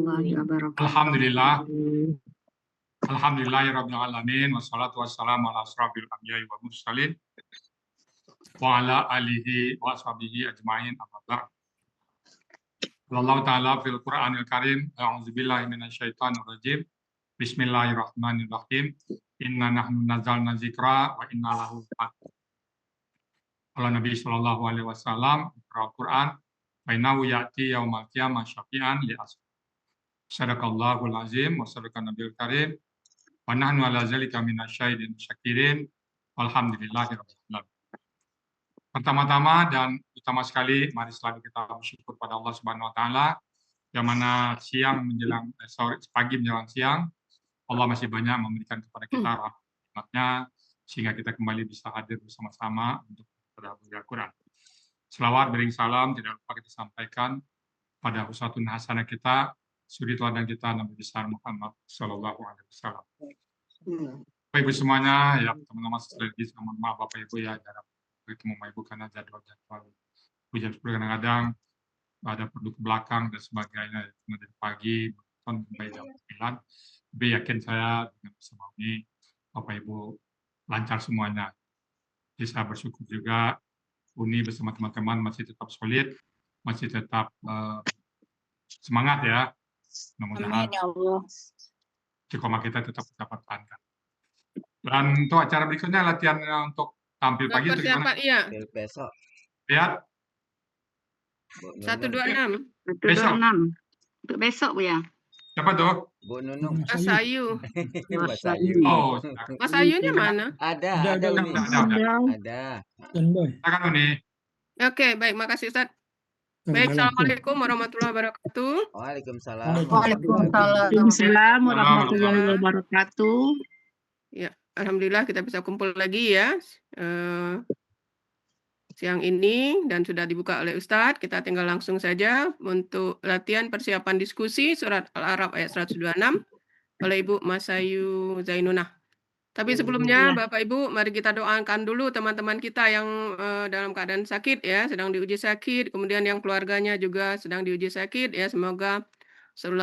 warahmatullahi wabarakatuh. Alhamdulillahirabbil alamin wassalatu wassalamu ala asrofil anbiya'i wal mursalin wa ala alihi wa ashabihi ajmain amma ba'd. Allah Ta'ala fil Qur'anil Karim, a'udzubillahi minasyaitonir rajim. Bismillahirrahmanirrahim. Inna nahnu nazzalna dzikra wa inna lahu lahafidz. Kalau Nabi sallallahu alaihi wasallam Al-Qur'an, fa innahu ya'ti yaumal qiyamah syafi'an li ashabi. Sadaqallahul azim wa sadaqan nabiyul karim. Wa nahnu ala zalika minasyahidin syakirin. Walhamdulillahirabbil alamin. Pertama-tama dan utama sekali, mari selalu kita bersyukur pada Allah Subhanahu wa taala yang mana siang menjelang pagi menjelang siang Allah masih banyak memberikan kepada kita rahmat-nya sehingga kita kembali bisa hadir bersama-sama untuk belajar Al-Qur'an. Selawat bering salam tidak lupa kita sampaikan pada uswatun hasanah kita, suri teladan kita Nabi besar Muhammad sallallahu alaihi wasallam. Bapak Ibu semuanya, ya teman-teman sekalian, mohon maaf Bapak Ibu ya jarang bertemu Bapak Ibu karena jadwal jam 10 kadang-kadang ada perlu ke belakang dan sebagainya dari pagi sampai jam 9. Tapi yakin saya dengan bersama ini Bapak Ibu lancar semuanya. Jadi saya bersyukur juga Uni bersama teman-teman masih tetap solid, masih tetap semangat ya. Mudah-mudahan istiqomah kita tetap pertahankan. Dan untuk acara berikutnya latihan untuk tampil pagi itu gimana? Iya. Besok. Lihat. 126. 126. Untuk besok Bu ya. Siapa tuh? Bu Nunung. Mas Ayu. Mas Ayu. Oh, Mas Ayunya mana? Ada. Ada. Silakan Uni. Oke, baik, makasih Ustaz. Baik, Assalamualaikum warahmatullahi wabarakatuh. Waalaikumsalam. Waalaikumsalam warahmatullahi wabarakatuh. Ya, alhamdulillah kita bisa kumpul lagi ya. Siang ini dan sudah dibuka oleh Ustadz, kita tinggal langsung saja untuk latihan persiapan diskusi surat Al-A'raf ayat 126 oleh Ibu Masayu Zainunah. Tapi sebelumnya Bapak Ibu, mari kita doakan dulu teman-teman kita yang dalam keadaan sakit ya, sedang diuji sakit, kemudian yang keluarganya juga sedang diuji sakit ya, semoga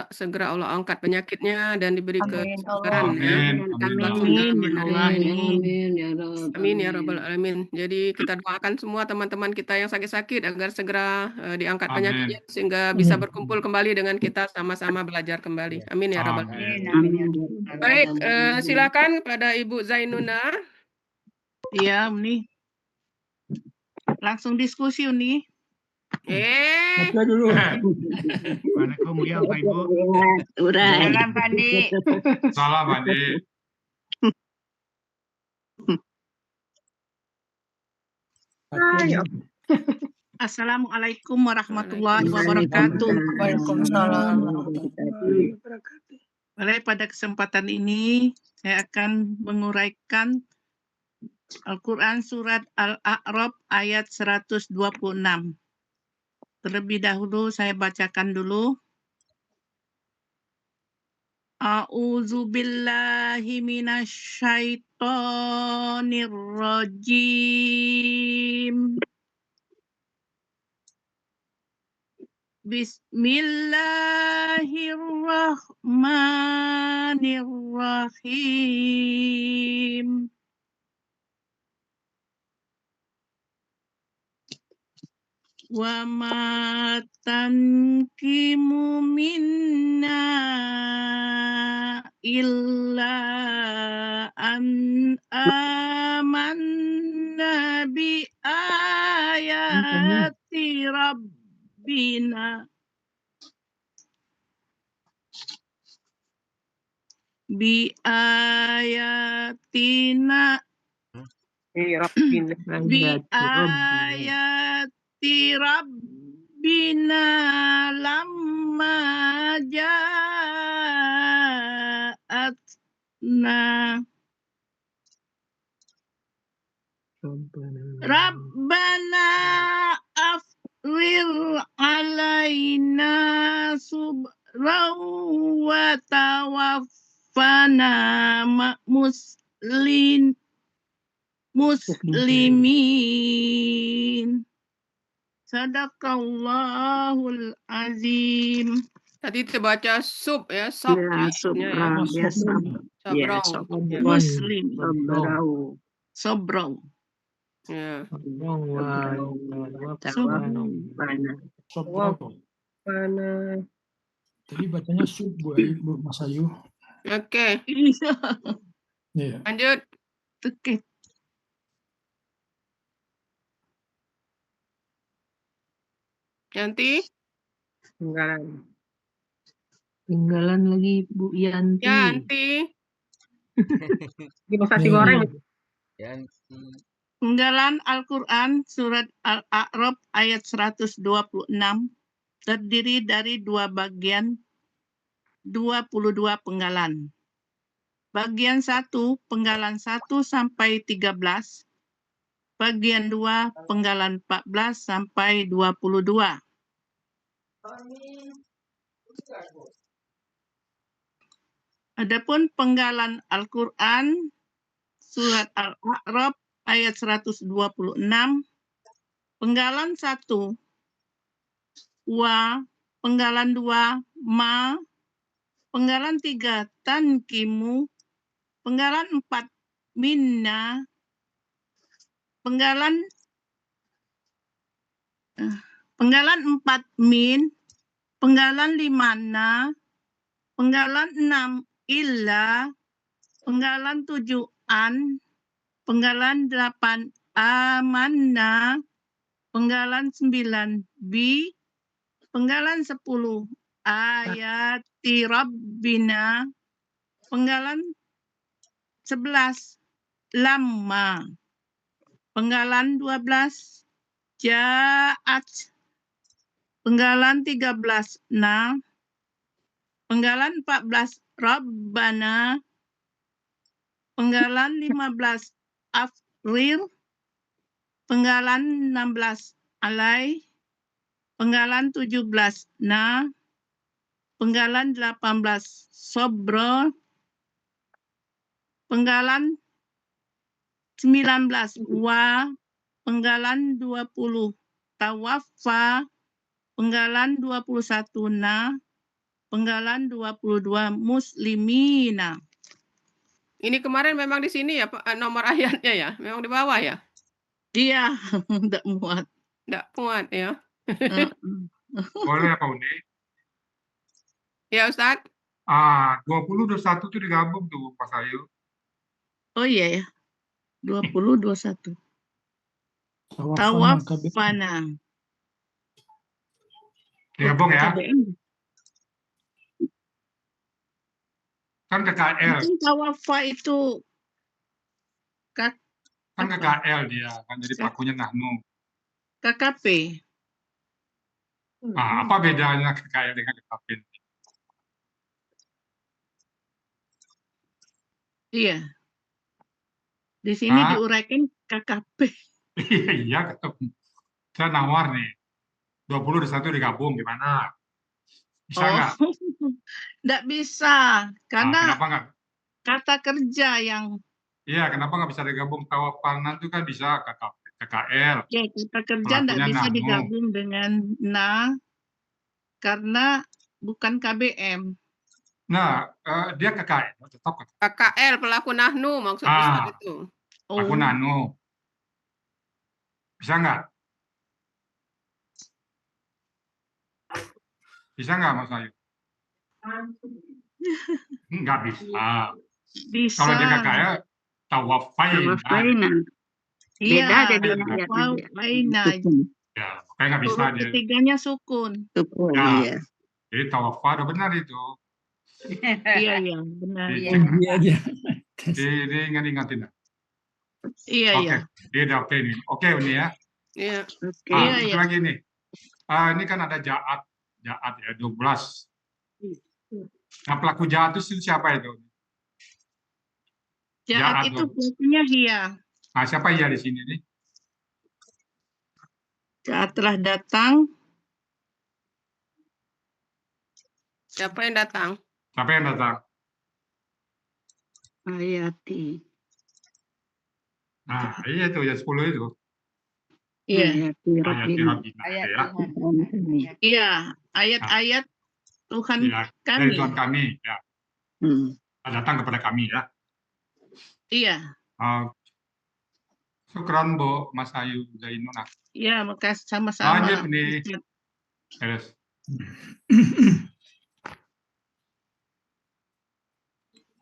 segera Allah angkat penyakitnya dan diberi kesabaran ya. Amin ya rabbal alamin. Jadi kita doakan semua teman-teman kita yang sakit-sakit agar segera diangkat penyakitnya sehingga bisa berkumpul kembali dengan kita sama-sama belajar kembali. Amin ya rabbal alamin. Baik, silakan kepada Ibu Zainunah. Iya, Uni. Langsung diskusi Uni. Dulu. Assalamualaikum ya Pak Ibu. Salam Pandi. Salam Pandi. Assalamualaikum warahmatullahi wabarakatuh. Waalaikumsalam. Pada kesempatan ini saya akan menguraikan Al-Quran surat Al-A'raf ayat 126. Terlebih dahulu saya bacakan dulu. A'udzu billahi minasyaitonir rajim. Bismillahirrahmanirrahim. Wa ma tankimu minna illa an amanna bi ayati rabbina bi ayatina Rabbina lamma ja'atna Rabbana afrir alaina subran wa tawaffana muslimin. Sadaqallahul azim. Tadi terbaca sub ya, sob Ya, jadinya ya. sobrang, ya, Sobrong. Ya. Muslim, sobrang, Ya. Mana? Tadi bacanya sub Bu Mas Ayu. Oke, Iya, Iya. lanjut. oke. Yanti. Tinggalan lagi Bu Yanti. Yanti. Nasi goreng. Yang Penggalan Al-Quran Surat Al-A'raf ayat 126 terdiri dari dua bagian, 22 penggalan. Bagian 1, penggalan 1 sampai 13. Bagian 2, penggalan 14 sampai 22. Adapun penggalan Al-Quran Surat Al-A'raf ayat 126, penggalan 1, wa, penggalan 2, ma, penggalan 3, tankimu, penggalan 4, minna, penggalan 4, min, penggalan 5, na, penggalan 6, illa, penggalan 7, an, penggalan 8, amanna, penggalan 9, bi, penggalan 10, ayati rabbina, penggalan 11, lamma, penggalan 12, ja'at, penggalan 13, na, penggalan 14, rabbana, penggalan 15, afrir, penggalan 16, alai, penggalan 17, na, penggalan 18, sobro, penggalan 19, wa, penggalan 20, tawaffa, penggalan 21, na, penggalan 22, muslimina. Ini kemarin memang di sini ya Pak, nomor ayatnya ya, memang di bawah ya. Iya, enggak muat. Enggak kuat ya. Boleh apa Uni? Ya Ustadz. 20, 21 itu digabung tuh Mas Ayu. Oh iya ya. 20, 21. Tawafana. Digabung ya. KBM. Kan KKL. Mungkin tawafa itu Kan KKL dia, kan jadi pakunya nahnu. KKP. Apa bedanya KKL dengan KKP? Iya. Di sini diuraikan KKP. Iya, saya nawar nih. 20, 21 digabung gimana? Bisa nggak? Nggak bisa, karena kenapa nggak? kata kerja yang... Iya, kenapa nggak bisa digabung? Tawafanan itu kan bisa KKL. Ya, kata kerja nggak bisa digabung dengan na, karena bukan KBM. Nah, dia KKL, tetap KKL, pelaku nahnu maksud Ustadz itu. Pelaku nahnu. Bisa nggak? Bisa nggak Mas Ayu? Nggak bisa. Bisa. Kalau dia KKL, tawafaina. Beda jadi tawafaina. Ya, makanya nggak bisa dia. Ketiganya sukun. Ya, iya. Jadi tawafa udah benar itu. Iya, benar. Iya. Diingat-ingatin. Iya, iya. Dia udah oke nih. Oke Uni ya. Iya. Satu lagi nih. Ini kan ada jaat ya 12. Nah, pelaku jaat itu siapa itu? Jaat itu pelakunya Hia. Nah, siapa Hia di sini nih? Jaat telah datang. Siapa yang datang? Siapa yang datang? Ayati. Nah, iya itu ya 10 itu. Iya. Ayat Rabbina. Iya, ayat-ayat Tuhan Ya, dari kami. Tuhan kami, ya, datang kepada kami ya. Iya, Syukran Bu Mas Ayu Zainunah. ya, makasih sama-sama. Lanjut nih. Ustaz. Yes.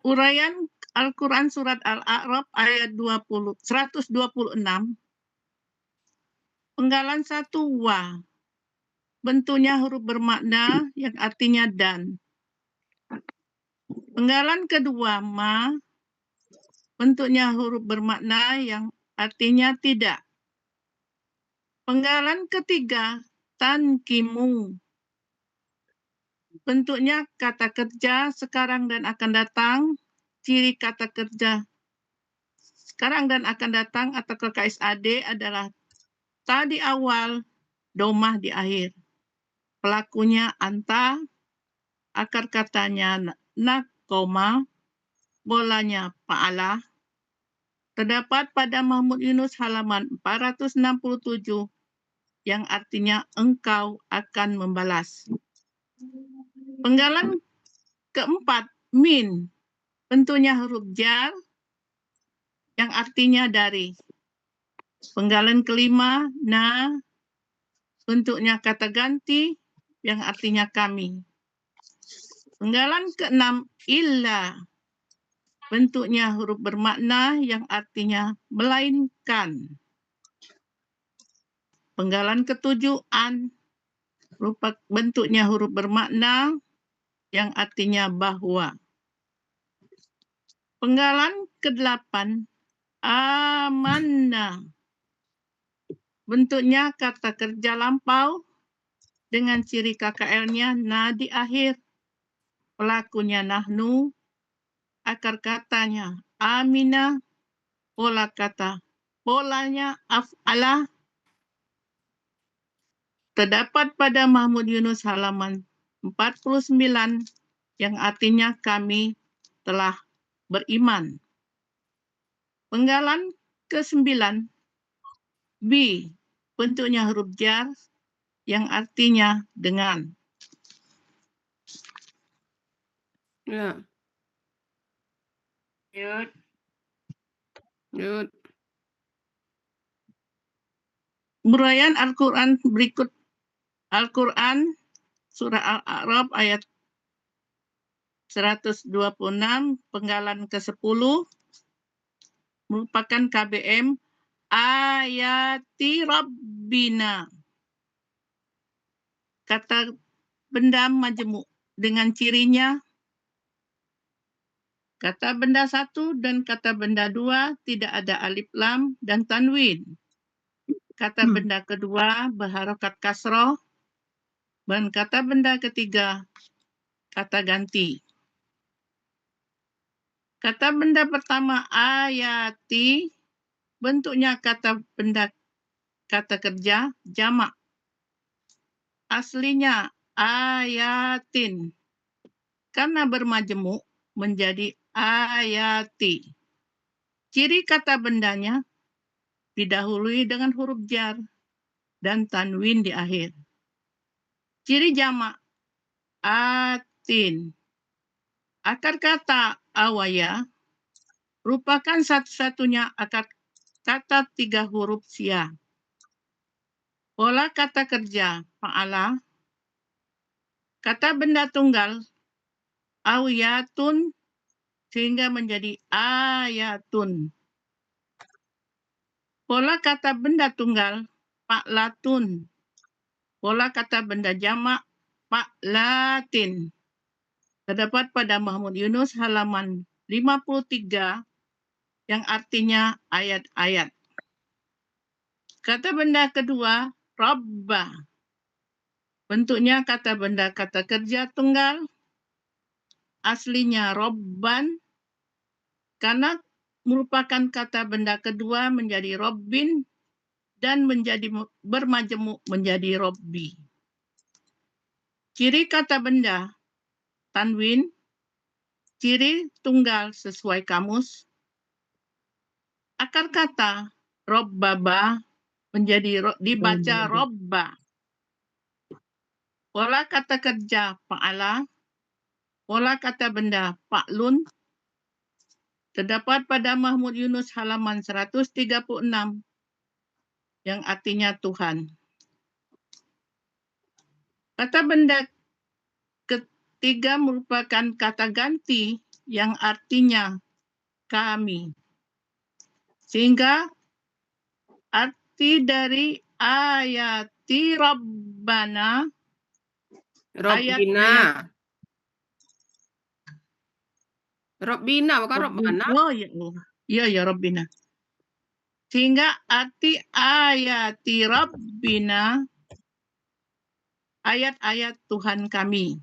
Uraian Al-Quran Surat Al-A'raf ayat 126. Penggalan 1 wa. Bentuknya huruf bermakna yang artinya dan. Penggalan kedua ma. Bentuknya huruf bermakna yang artinya tidak. Penggalan ketiga tankimu. Bentuknya kata kerja sekarang dan akan datang. Ciri kata kerja sekarang dan akan datang atau KKSAD adalah ta di awal, domah di akhir. Pelakunya anta, akar katanya nakoma, bolanya pa'ala. Terdapat pada Mahmud Yunus halaman 467 yang artinya engkau akan membalas. Penggalan keempat, min. Bentuknya huruf jar yang artinya dari. Penggalan kelima, na. Bentuknya kata ganti yang artinya kami. Penggalan keenam, illa. Bentuknya huruf bermakna yang artinya melainkan. Penggalan ketujuh, an. Bentuknya huruf bermakna yang artinya bahwa. Penggalan kedelapan, amanna. Bentuknya kata kerja lampau dengan ciri KKL-nya na di akhir. Pelakunya nahnu, akar katanya amina, polanya af'ala. Terdapat pada Mahmud Yunus halaman 49 yang artinya kami telah beriman. Penggalan ke-9, B. Bentuknya huruf jar yang artinya dengan. Ya. Yud. Uraian Al-Quran berikut. Al-Quran Surah Al-A'raf ayat 126, penggalan ke-10, merupakan KBM ayati Rabbina. Kata benda majemuk dengan cirinya kata benda 1 dan kata benda 2 tidak ada alif lam dan tanwin. Kata benda kedua berharokat kasroh dan kata benda ketiga kata ganti. Kata benda pertama ayati, bentuknya kata benda kata kerja jamak. Aslinya ayatin. Karena bermajemuk menjadi ayati. Ciri kata bendanya didahului dengan huruf jar dan tanwin di akhir. Ciri jamak atin. Akar kata awaya merupakan satu-satunya akar kata 3 huruf sia. Pola kata kerja fa'ala. Kata benda tunggal awiyatun sehingga menjadi ayatun. Pola kata benda tunggal fa'latun. Pola kata benda jamak fa'latin. Terdapat pada Mahmud Yunus halaman 53 yang artinya ayat-ayat. Kata benda kedua, Rabba. Bentuknya kata benda kata kerja tunggal. Aslinya Robban. Karena merupakan kata benda kedua menjadi Robbin dan menjadi bermajemuk menjadi Robbi. Ciri kata benda tanwin. Ciri tunggal sesuai kamus. Akar kata Robbaba menjadi dibaca Robba. Pola kata kerja fa'ala, pola kata benda fa'lun, terdapat pada Mahmud Yunus halaman 136 yang artinya Tuhan. Kata benda ketiga merupakan kata ganti yang artinya kami. Sehingga arti dari ayati Rabbana, Robbina. Robbina bukan Robbana. oh ya Allah. Ya Rabbina. Sehingga arti ayati Rabbina, ayat-ayat Tuhan kami.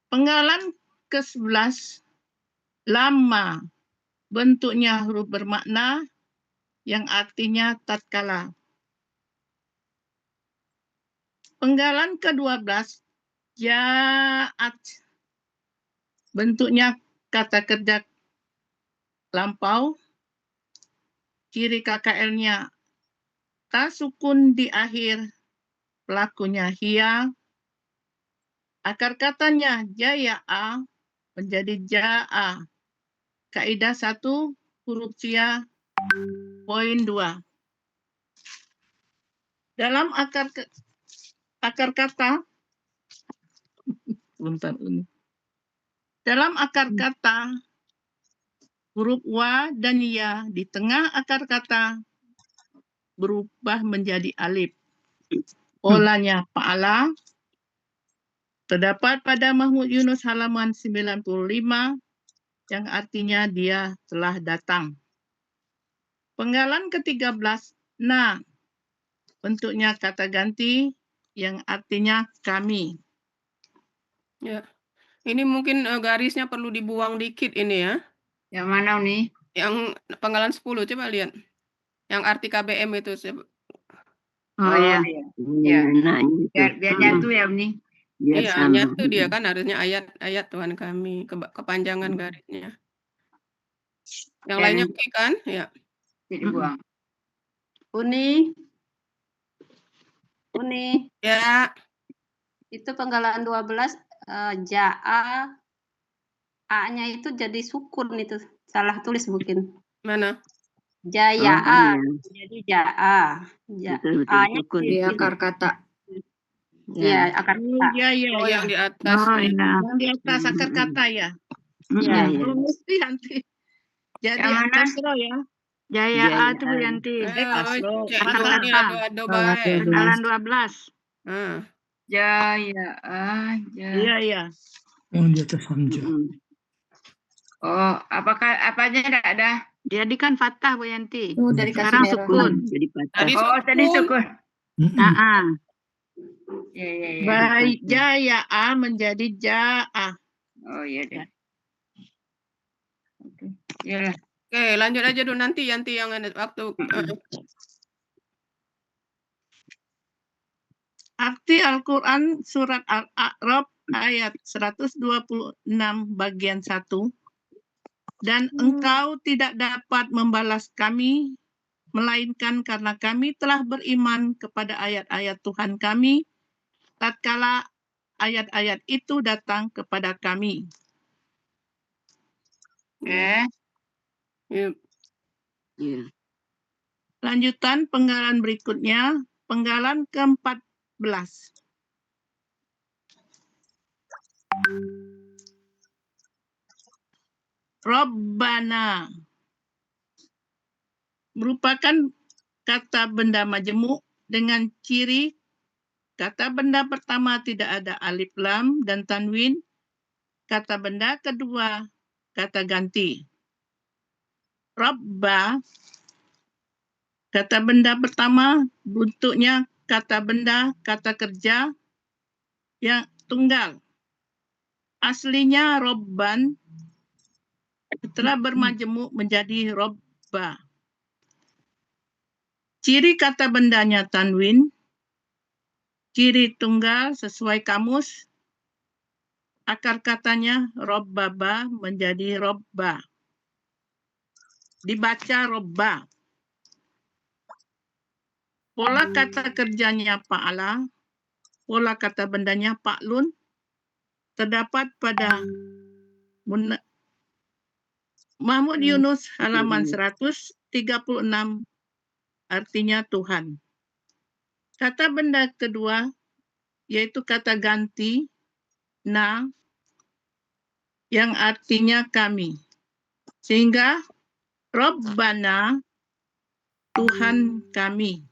Penggalan ke-11, lama, bentuknya huruf bermakna yang artinya tatkala. Penggalan ke-12, ja'at, bentuknya kata kerja lampau, ciri KKL-nya tasukun di akhir, pelakunya hiya, akar katanya jaya'a menjadi ja'a. Kaidah 1 huruf sia poin 2. Dalam akar kata dalam akar kata huruf wa dan ya di tengah akar kata berubah menjadi alif. Polanya fa'ala terdapat pada Mahmud Yunus halaman 95 yang artinya dia telah datang. Penggalan ke-13, nah, bentuknya kata ganti yang artinya kami. Ya. Ini mungkin garisnya perlu dibuang dikit ini ya. Yang mana nih? Yang penggalan 10 coba lihat. Yang arti KBM itu. Oh iya. Ya. Biar nyatu ya nih. Iya, nyatu dia kan harusnya ayat-ayat Tuhan kami, kepanjangan garisnya. Yang lainnya oke kan? Ya. Dibuang. Uni. Ya. Itu penggalan 12 ja'a, A-nya itu jadi sukun itu. Salah tulis mungkin. Mana? Jaya'a, jadi ja'a. A-nya Di akar kata. Iya, akar kata. Iya. Yang di atas. Yang di atas akar kata ya. Iya. Mesti nanti. Jadi Yang mana? kasro ya. Jaya'a itu Bu Yanti. Kasro. Ini ado baik. Penggalan 12. Iya. Yang di atas hamzah. Oh, apanya enggak ada? Jadi kan fathah Bu Yanti. Dari Sekarang kasih sukun. Tadi syukur. Iya. Baik, jaya'a menjadi ja'a. Oh iya deh. Oke. Iyalah. Oke, lanjut aja dulu nanti Yanti yang ada waktu. Arti Al-Quran surat Al-A'raf ayat 126 bagian 1. Dan engkau tidak dapat membalas kami, melainkan karena kami telah beriman kepada ayat-ayat Tuhan kami, tatkala ayat-ayat itu datang kepada kami. Oke. Lanjutan penggalan berikutnya, penggalan ke-14. Rabbana merupakan kata benda majemuk dengan ciri kata benda pertama tidak ada alif lam dan tanwin, kata benda kedua kata ganti. Rabba, kata benda pertama bentuknya kata benda kata kerja yang tunggal. Aslinya robban, setelah bermajemuk menjadi robba. Ciri kata bendanya tanwin, ciri tunggal sesuai kamus, akar katanya robbaba menjadi robba. Dibaca robba. Pola kata kerjanya fa'ala, pola kata bendanya Paklun terdapat pada Mahmud Yunus halaman 136, artinya Tuhan. Kata benda kedua yaitu kata ganti na yang artinya kami. Sehingga Rabbana, Tuhan kami.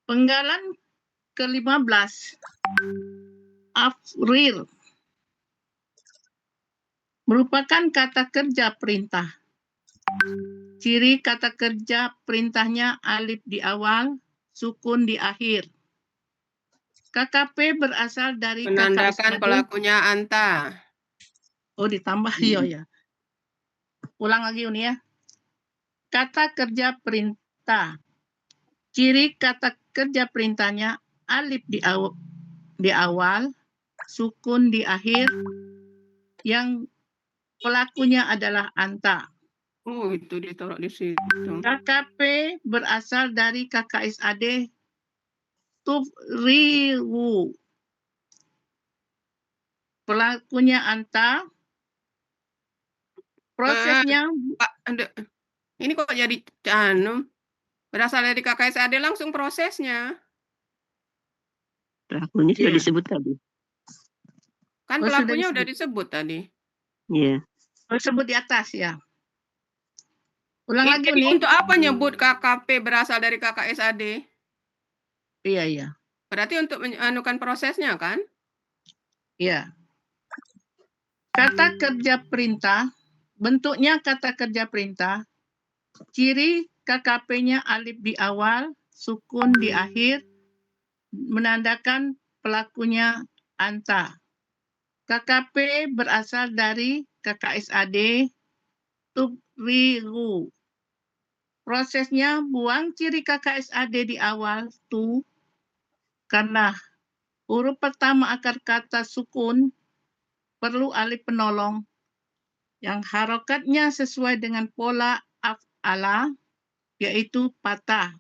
Penggalan ke-15, Afril, merupakan kata kerja perintah. Ciri kata kerja perintahnya alif di awal, sukun di akhir. KKP berasal dari Menandakan KKSAD. pelakunya anta. Oh, ditambah ya. Ulang lagi Uni ya. Kata kerja perintah. Ciri kata kerja perintahnya alif di awal, sukun di akhir, yang pelakunya adalah anta. Oh, itu ditaruh di situ. KKP berasal dari KKSAD Tufriwu. Pelakunya anta. Prosesnya Pak, ini kok jadi berasal dari KKSAD langsung prosesnya. Pelakunya sudah Iya. disebut tadi. Kan Oh, sudah pelakunya udah disebut. disebut tadi. Iya. disebut di atas ya. Ulang lagi Jadi nih. untuk apa nyebut KKP berasal dari KKSAD? Iya. Berarti untuk menukan prosesnya kan? Iya. Kata kerja perintah, bentuknya kata kerja perintah, ciri KKP-nya alif di awal, sukun di akhir, menandakan pelakunya anta. KKP berasal dari KKSAD Tubriru. Prosesnya buang ciri KKSAD di awal tu karena huruf pertama akar kata sukun perlu alif penolong yang harokatnya sesuai dengan pola af'ala yaitu patah.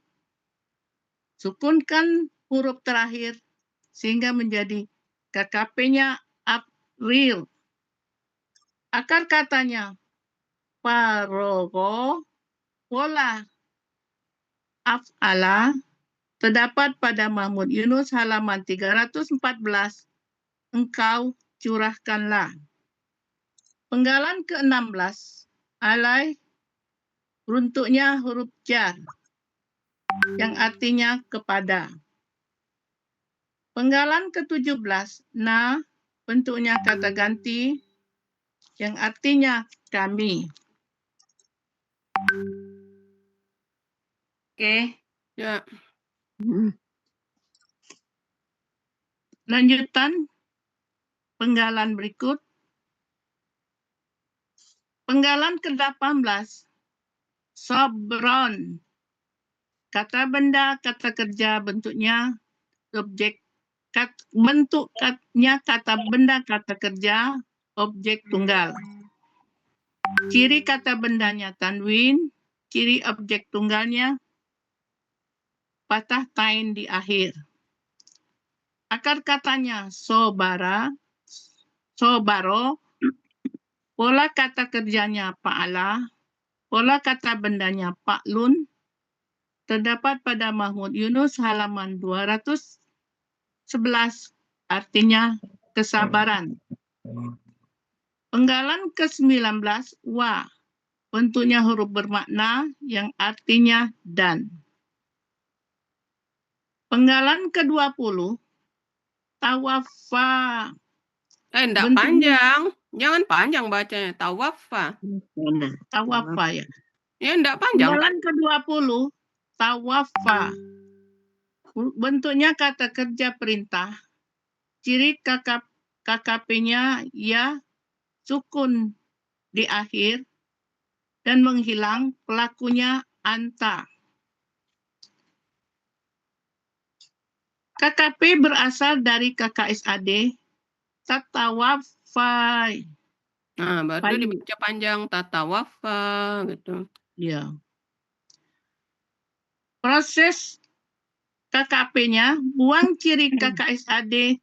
Sukunkan huruf terakhir sehingga menjadi KKP-nya April. Akar katanya parogo, pola af'ala terdapat pada Mahmud Yunus halaman 314. Engkau curahkanlah. Penggalan ke-16, alai bentuknya huruf jar yang artinya kepada. Penggalan ke-17, na bentuknya kata ganti yang artinya kami. Oke. Ya. Lanjutan penggalan berikut. Penggalan ke-18, sobron. Kata benda, kata kerja, bentuknya objek. Bentuknya kata benda, kata kerja, objek tunggal. Ciri kata bendanya tanwin, ciri objek tunggalnya patah tain di akhir. Akar katanya sobaro, pola kata kerjanya pa'ala, pola kata bendanya paklun, terdapat pada Mahmud Yunus halaman 211, artinya kesabaran. Penggalan ke-19, wa, bentuknya huruf bermakna yang artinya dan. Penggalan ke-20, tawafa. Enggak panjang. Jangan panjang bacanya. Tawafa. Tawafa ya. Ya enggak panjang. Penggalan ke-20, tawafa. Bentuknya kata kerja perintah. Ciri KKP-nya ya sukun di akhir dan menghilang, pelakunya anta. KKP berasal dari KKSAD tatawafai. Nah, baru dibaca panjang tatawafa gitu. Ya. Proses KKP-nya, buang ciri KKSAD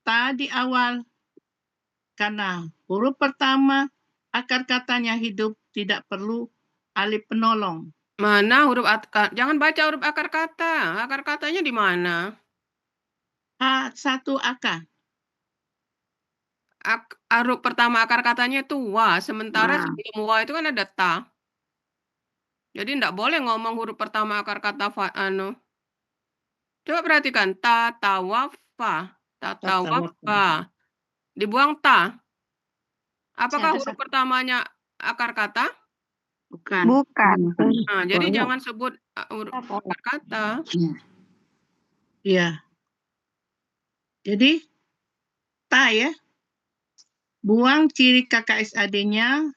ta di awal. Karena huruf pertama akar katanya hidup, tidak perlu alif penolong. Mana huruf jangan baca huruf akar kata. Akar katanya di mana? H1AK. Huruf pertama akar katanya itu wa, sementara Wa. sebelum wa itu kan ada ta. Jadi enggak boleh ngomong huruf pertama akar kata Coba perhatikan tatawafa. Dibuang ta. Apakah Ada huruf satu. pertamanya akar kata? Bukan. Bukan. Nah, jadi jangan sebut huruf akar kata. Ya. Jadi ta ya. Buang ciri KKSAD-nya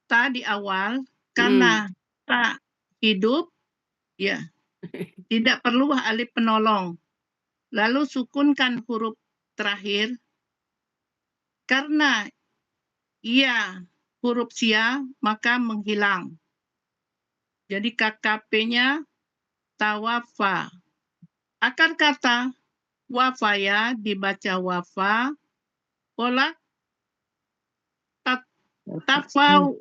ta di awal karena ta hidup ya. Tidak perlu alif penolong. Lalu sukunkan huruf terakhir karena ia huruf sia maka menghilang. Jadi KKP-nya tawafa. Akar kata wafaya dibaca wafa. Pola tafa'ala.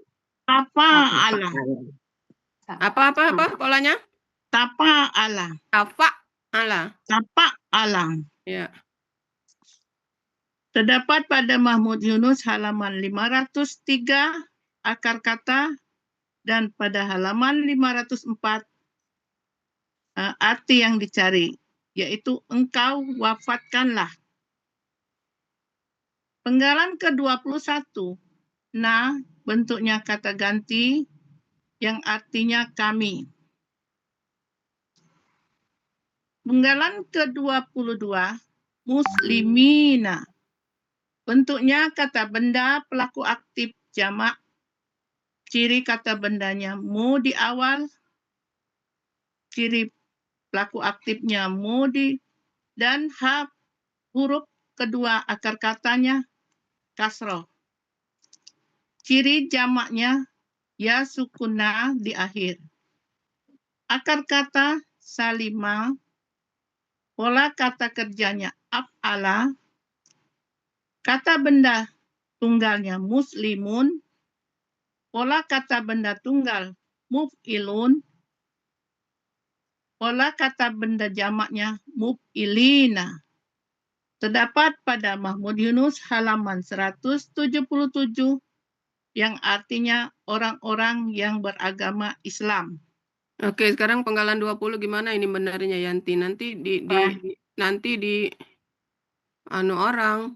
Apa polanya? Tafa'ala. Tafa'ala. Ya. Terdapat pada Mahmud Yunus halaman 503 akar kata dan pada halaman 504 arti yang dicari, yaitu engkau wafatkanlah. Penggalan ke-21. Nah, bentuknya kata ganti yang artinya kami. Penggalan ke-22. Muslimina. Bentuknya kata benda pelaku aktif jamak. Ciri kata bendanya mu di awal. Ciri pelaku aktifnya mu dan huruf kedua akar katanya kasroh. Ciri jamaknya ya sukuna di akhir. Akar kata salima. Pola kata kerjanya af'ala. Kata benda tunggalnya muslimun. Pola kata benda tunggal muf'ilun. Pola kata benda jamaknya muf'ilina. Terdapat pada Mahmud Yunus halaman 177 yang artinya orang-orang yang beragama Islam. Oke, sekarang penggalan 20 gimana ini benarnya Yanti? Nanti di orang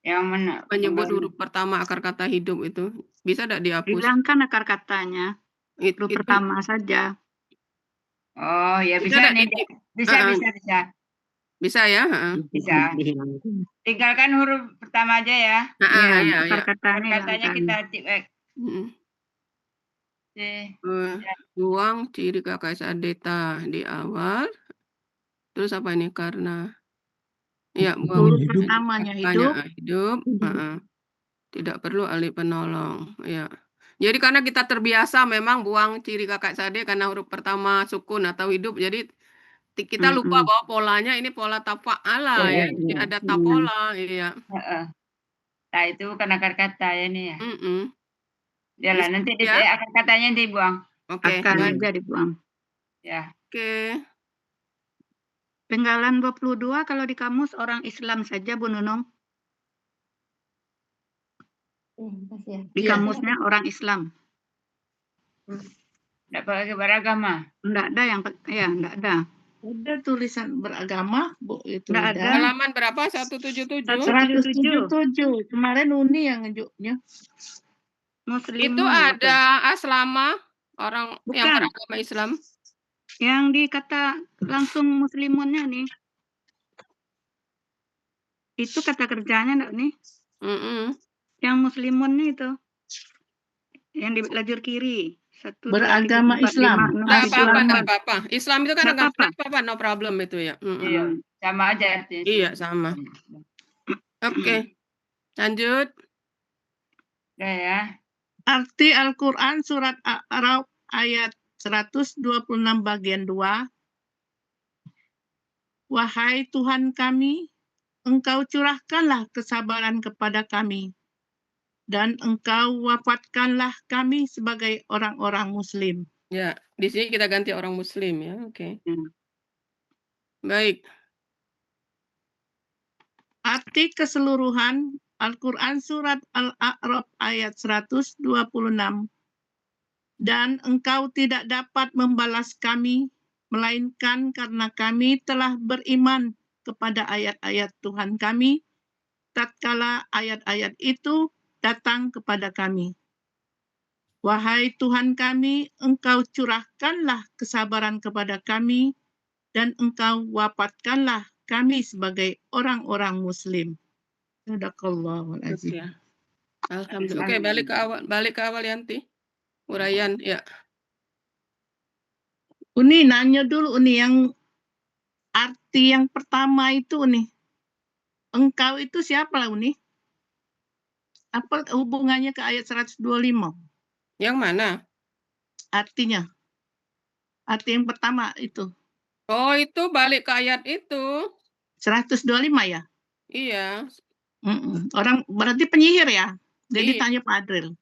Yang mana? menyebut huruf pertama akar kata hidup itu. Bisa enggak dihapus? Hilangkan akar katanya. Huruf pertama saja. Oh ya bisa nggak nih. Bisa. Bisa ya? Bisa. Tinggalkan huruf pertama aja ya. Akar katanya Katanya kita Buang ciri KKSAD ta di awal. Terus apa ini? Karena ya buang huruf pertamanya hidup. Tidak perlu alif penolong. Ya. Jadi karena kita terbiasa memang buang ciri KKSAD karena huruf pertama sukun atau hidup. Jadi kita lupa bahwa polanya ini pola tafa'ala ya. Jadi ada tapola. Iya. Nah itu bukan akar kata ya nih ya. Yalah, nanti Ya. akar katanya dibuang. Oke. Akar aja dibuang. Ya. Oke. Penggalan 22 kalau di kamus orang Islam saja Bu Nunung. Di kamusnya orang Islam. Tidak pakai beragama. Enggak ada yang enggak ada. Ada tulisan beragama, Bu, itu Nggak ada. ada. Halaman berapa? 177. 177. Kemarin Uni yang ngejuknya. Muslimun. Itu ada aslama orang yang Bukan. beragama Islam. Yang dikata langsung muslimunnya nih. Itu kata kerjanya enggak nih? Yang muslimunnya itu. Yang di lajur kiri. 1, 2, 3, Beragama 4, Islam. 5, 6, Enggak apa-apa. Islam itu kan Nggak enggak apa-apa, no problem itu ya. Iya, sama aja artinya. Iya, sama. Oke. Lanjut. Udah ya. Arti Al-Quran surat A'raf ayat 126 bagian 2. Wahai Tuhan kami, Engkau curahkanlah kesabaran kepada kami, dan Engkau wafatkanlah kami sebagai orang-orang Muslim. Ya, di sini kita ganti orang Muslim ya. Oke. Baik. Arti keseluruhan Al-Quran Surat Al-A'raf ayat 126. Dan Engkau tidak dapat membalas kami, melainkan karena kami telah beriman kepada ayat-ayat Tuhan kami, tatkala ayat-ayat itu datang kepada kami. Wahai Tuhan kami, Engkau curahkanlah kesabaran kepada kami, dan Engkau wafatkanlah kami sebagai orang-orang Muslim. Sadaqallahul azim. Ya. Alhamdulillah. Oke, balik ke awal Yanti. Uraian, ya. Uni nanya dulu Uni yang arti yang pertama itu Uni. Engkau itu siapa lah Uni? Apa hubungannya ke ayat 125? Yang mana? Artinya. Arti yang pertama itu. Oh, itu balik ke ayat itu. 125 ya? Iya. Orang berarti penyihir ya? Jadi Iya. tanya Pak Adril.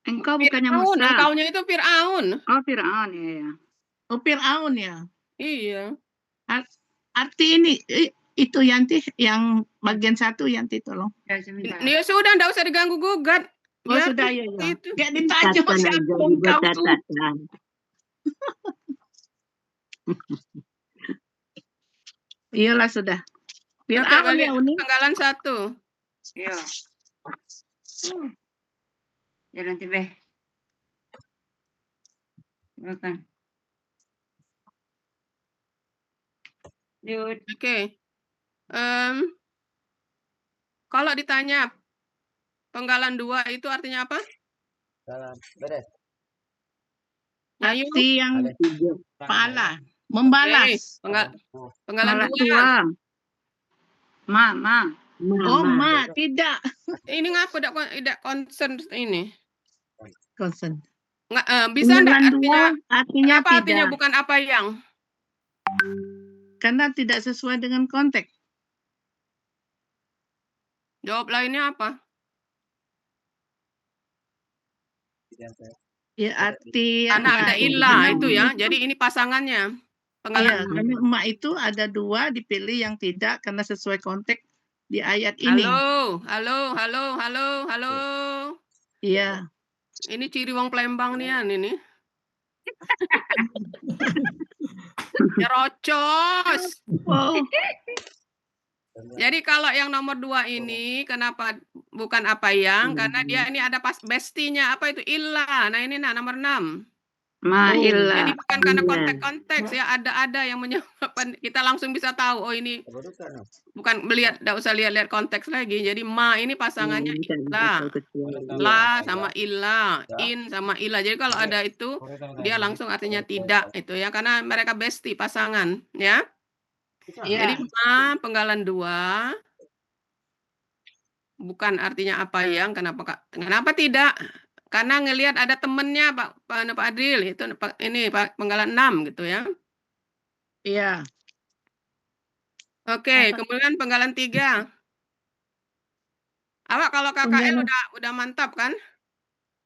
Engkau bukannya Fir'aun, Musa. engkaunya itu Fir'aun. Oh, Fir'aun ya. Oh, Fir'aun ya? Iya. Arti ini itu Yanti yang bagian 1 Yanti tolong. Ya, sebentar. Ya sudah, enggak usah diganggu gugat. Oh Ya, sudah ya. itu. Gak ditanya siapa engkau tuh. Iyalah sudah. Oke, Fir'aun balik ya Uni. Penggalan 1. Iya. Ya nanti Beh. Silakan. Yud. Oke. Kalau ditanya penggalan 2 itu artinya apa? Salam. Beres. Ayo. Arti yang pahala, membalas. Penggalan 2. Tua. Ma. Oh, ma, tidak. Ini ngapa tidak concern ini? Concern. Bisa enggak artinya? Artinya Apa tidak. artinya bukan apa yang? Karena tidak sesuai dengan konteks. Jawab lainnya apa? Ya arti Karena ada ilah itu ya. Jadi ini pasangannya. Iya, karena emak itu ada 2 dipilih yang tidak karena sesuai konteks di ayat ini. Halo. Iya. Ini ciri wong Plembang nih ini. Nyerocos. Oh. Jadi kalau yang nomor 2 ini kenapa bukan apa yang? Karena dia ini ada pas bestinya apa itu ilah. Nah ini nomor 6. Ma'illah. Jadi bukan karena konteks ya, ada yang menyebabkan kita langsung bisa tahu oh ini bukan melihat, enggak usah lihat konteks lagi. Jadi ma ini pasangannya ilah. La sama ilah, in sama ilah. Jadi kalau ada itu dia langsung artinya tidak itu ya karena mereka besti pasangan ya. Jadi ma penggalan 2 bukan artinya apa yang kenapa tidak? Karena ngelihat ada temennya Pak Adril itu ini penggalan 6 gitu ya. Iya. Oke, kemudian penggalan 3. Awak kalau KKL udah mantap kan?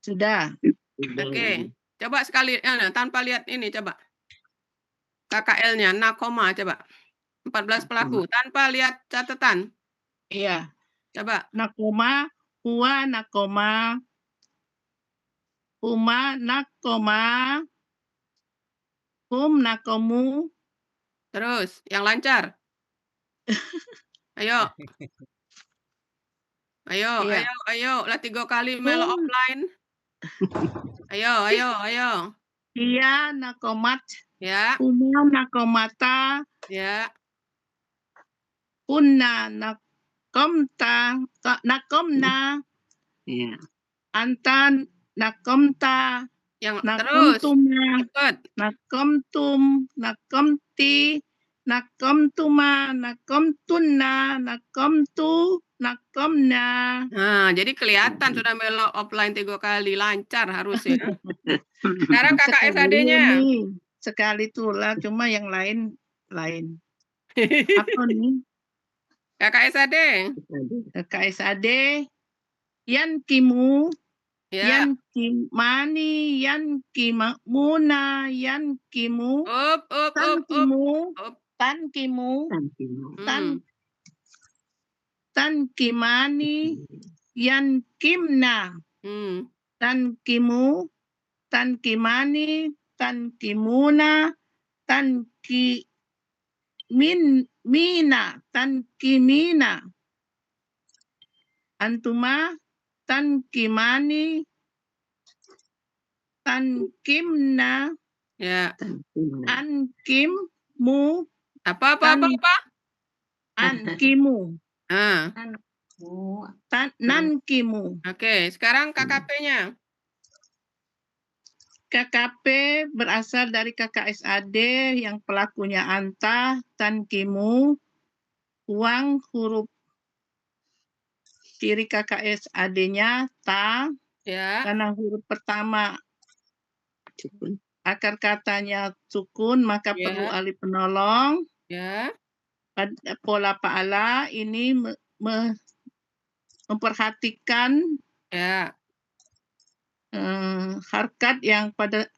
Sudah. Oke. Coba sekali tanpa lihat ini coba. KKL-nya nakoma coba. 14 pelaku tanpa lihat catatan. Iya. Coba. Nakoma, huwa nakoma, huma nakoma, hum nakomu. Terus, yang lancar. Ayo. Lah 3 kali melo offline. Ayo. Iya nakomat. Ya. Huma nakomata. Ya. Kunna nakomna. Iya. Anta nakomta. Yang Nakomtuma. terus. Nakomtum. Nakomti. Nakomtuma. Nakomtunna. Nakomtu. Nakomna. Nah, jadi kelihatan sudah melo offline 3 kali lancar harus ya. Sekarang kakak SAD-nya. sekali itulah, cuma yang lain lain. Apa nih? Kakak SAD. Kakak SAD, yan kimu, Ya. yan kimani, yan kimuna, yan kimu, Up. tan kimu, Up. tan kimu, Hmm. tan kimani, yan kimna, tan kimu, tan kimani, tan kimuna, tan mina, tan kimina, antuma, tan kimani, tan kimna, Ya. an kimmu, Apa? an kimu, Ah. nan kimu. Oke, sekarang KKP-nya. KKP berasal dari kakak SAD yang pelakunya anta, tan kimu, uang huruf ciri kakak SAD-nya ta, Ya. karena huruf pertama akar katanya sukun, maka Ya. perlu alif penolong. Ya. Pola paala ini memperhatikan Ya. harkat yang pada